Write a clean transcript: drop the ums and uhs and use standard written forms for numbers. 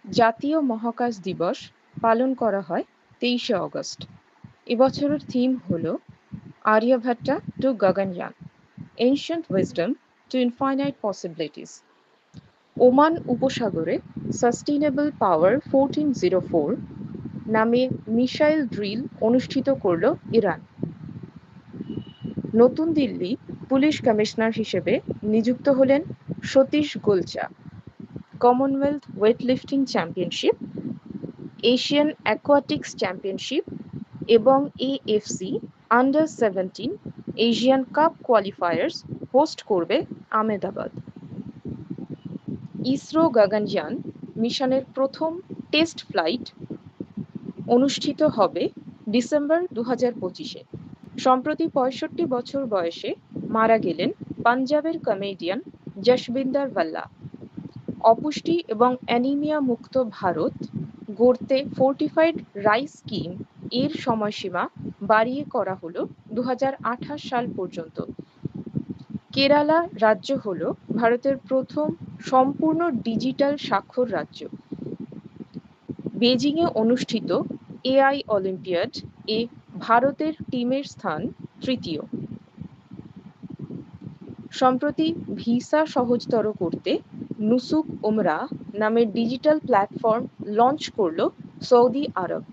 জাতীয় মহাকাশ দিবস পালন করা হয় ২৩শে অগস্ট। এবছরের থিম হল Aryabhata to Gaganyaan, ancient wisdom to infinite possibilities. Oman উপসাগরে সাস্টেইনেবল পাওয়ার 1404 নামে মিসাইল ড্রিল অনুষ্ঠিত করল ইরান। নতুন দিল্লি পুলিশ কমিশনার হিসেবে নিযুক্ত হলেন Satish Golcha. Commonwealth weightlifting championship, Asian aquatics championship এবং এএফসি আন্ডার-17 এশিয়ান কাপ কোয়ালিফায়ার্স হোস্ট করবে আহমেদাবাদ। ইসরো গগনয়ান মিশনের প্রথম টেস্ট ফ্লাইট অনুষ্ঠিত হবে ডিসেম্বর 2025-এ। সম্প্রতি 65 বছর বয়সে মারা গেলেন পাঞ্জাবের কমেডিয়ান যশবিন্দর ভাল্লা। অপুষ্টি এবং অ্যানিমিয়া মুক্ত ভারত গড়তে ফোর্টিফাইড রাইস স্কিম এর সময়সীমা বাড়িয়ে করা হলো 2028 সাল পর্যন্ত। কেরালা রাজ্য হল ভারতের প্রথম সম্পূর্ণ ডিজিটাল স্বাক্ষর রাজ্য। বেজিংয়ে অনুষ্ঠিত এআই অলিম্পিয়াড এ ভারতের টিমের স্থান তৃতীয়। সম্প্রতি ভিসা সহজতর করতে নুসুক উমরাহ নামের ডিজিটাল প্ল্যাটফর্ম লঞ্চ করল সৌদি আরব।